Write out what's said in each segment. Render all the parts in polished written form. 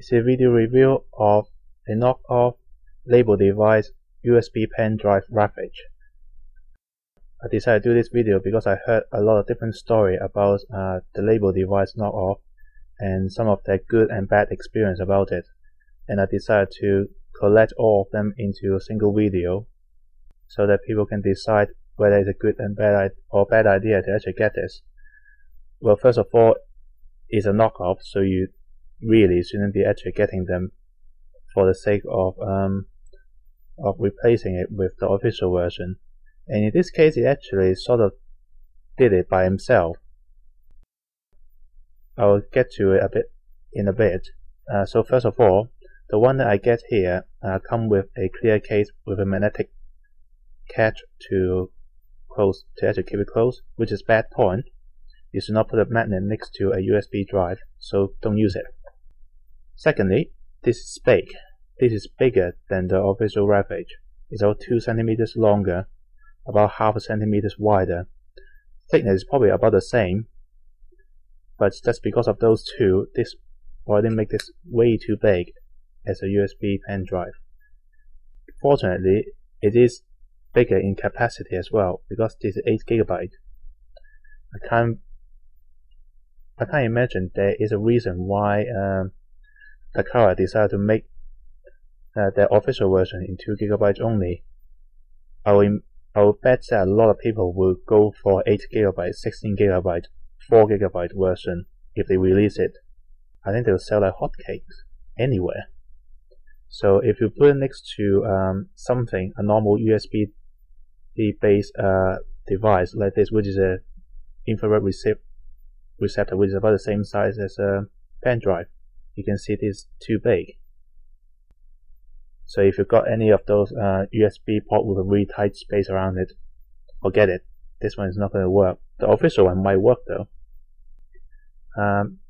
This is a video review of a knockoff label device USB pen drive Ravage. I decided to do this video because I heard a lot of different stories about the label device knockoff and some of their good and bad experience about it, and I decided to collect all of them into a single video so that people can decide whether it's a good and bad idea to actually get this. Well, first of all, it's a knockoff, so you really shouldn't be actually getting them for the sake of replacing it with the official version. And in this case, it actually sort of did it by himself. I'll get to it in a bit. So first of all, the one that I get here come with a clear case with a magnetic catch to actually keep it closed, which is bad point. You should not put a magnet next to a USB drive, so don't use it. Secondly, this is big. This is bigger than the official Ravage. It's about 2 centimeters longer, about half a centimeter wider. Thickness is probably about the same, but just because of those two, this already makes this way too big as a USB pen drive. Fortunately, it is bigger in capacity as well, because this is 8 GB. I can't imagine there is a reason why Takara decided to make their official version in 2 GB only. I will bet that a lot of people will go for 8 GB, 16 GB, 4 GB version if they release it. I think they'll sell like hotcakes anywhere. So if you put it next to a normal USB based device like this, which is a infrared receptor, which is about the same size as a pen drive, you can see it is too big. So if you've got any of those USB port with a really tight space around it, forget it. This one is not going to work. The official one might work though.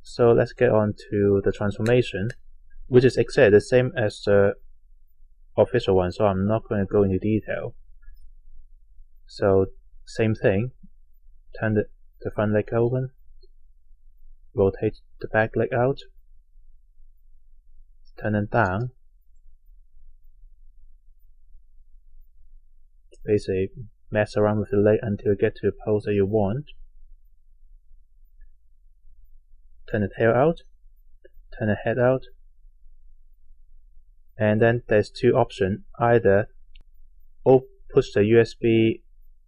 So let's get on to the transformation, which is exactly the same as the official one, so I'm not going to go into detail. So same thing, turn the front leg open, rotate the back leg out, turn it down, basically mess around with the leg until you get to the pose that you want. Turn the tail out, turn the head out, and then there's two options: either push the USB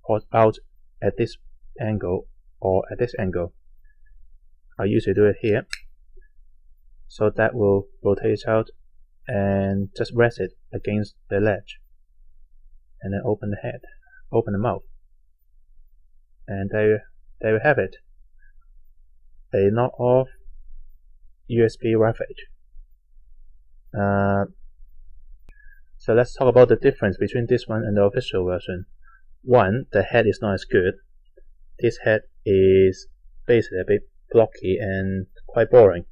port out at this angle or at this angle. I usually do it here, so that will rotate it out and just rest it against the ledge, and then open the head, open the mouth, and there you have it, a knockoff USB Ravage. So let's talk about the difference between this one and the official version. One, the head is not as good. This head is basically a bit blocky and quite boring.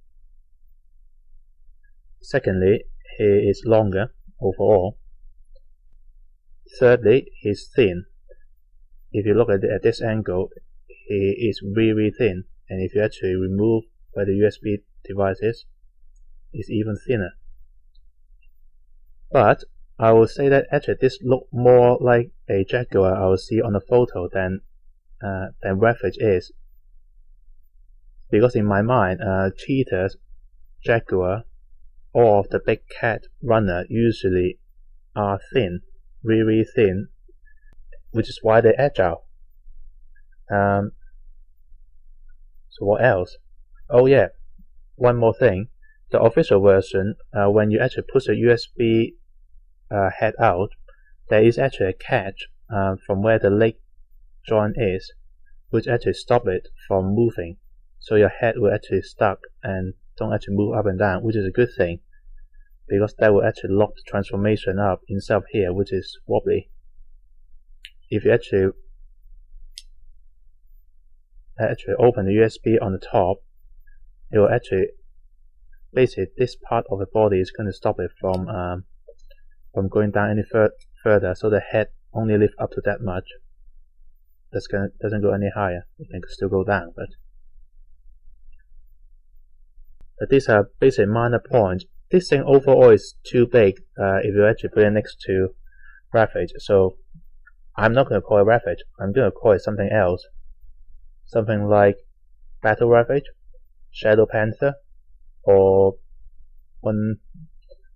Secondly, he is longer overall. Thirdly, he's thin. If you look at it at this angle, he is really thin, and if you actually remove where the USB device is, it's even thinner. But I will say that actually this looks more like a Jaguar I will see on the photo than Ravage is, because in my mind, cheetahs, Jaguar, all of the big cat runner usually are thin, really thin, which is why they're agile. So what else? Oh yeah, one more thing. The official version, when you actually push the USB head out, there is actually a catch from where the leg joint is, which actually stops it from moving. So your head will actually stuck and don't actually move up and down, which is a good thing, because that will actually lock the transformation up instead of here, which is wobbly. If you actually open the USB on the top, it will actually, basically this part of the body is going to stop it from going down any further, so the head only lifts up to that much. Doesn't go any higher. It can still go down, but these are basic minor points this thing overall is too big if you actually put it next to Ravage, so I'm not going to call it Ravage. I'm going to call it something else. Something like Battle Ravage, Shadow Panther, or one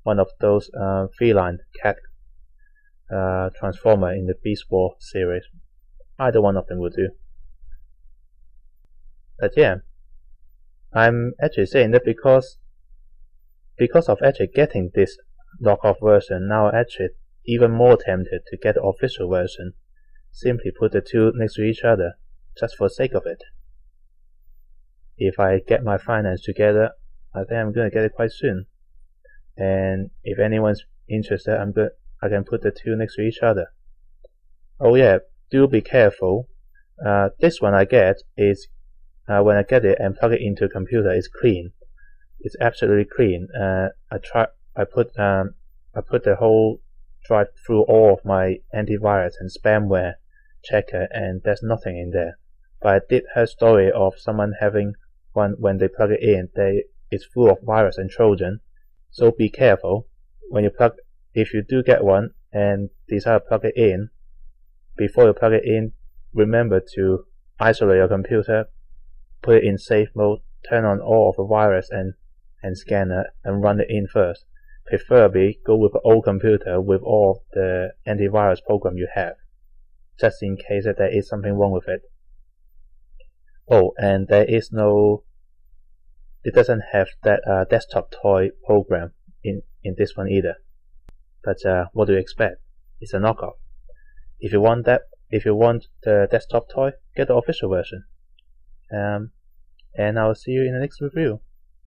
of those feline cat transformer in the Beast War series. Either one of them will do. But yeah, I'm actually saying that because of actually getting this knockoff version, now I'm actually even more tempted to get the official version. Simply put the two next to each other, just for the sake of it. If I get my finance together, I think I'm gonna get it quite soon. And if anyone's interested, I can put the two next to each other. Oh yeah, do be careful. This one I get is when I get it and plug it into a computer, it's clean. It's absolutely clean. I put the whole drive through all of my antivirus and spamware checker, and there's nothing in there. But I did hear a story of someone having one when they plug it in. It's full of virus and Trojan. So be careful when you if you do get one and decide to plug it in. Before you plug it in, remember to isolate your computer, put it in safe mode, turn on all of the virus and scanner, and run it in first. Preferably go with an old computer with all the antivirus program you have, just in case that there is something wrong with it. Oh, and it doesn't have that desktop toy program in this one either. But what do you expect? It's a knockoff. If you want the desktop toy, get the official version. And I'll see you in the next review.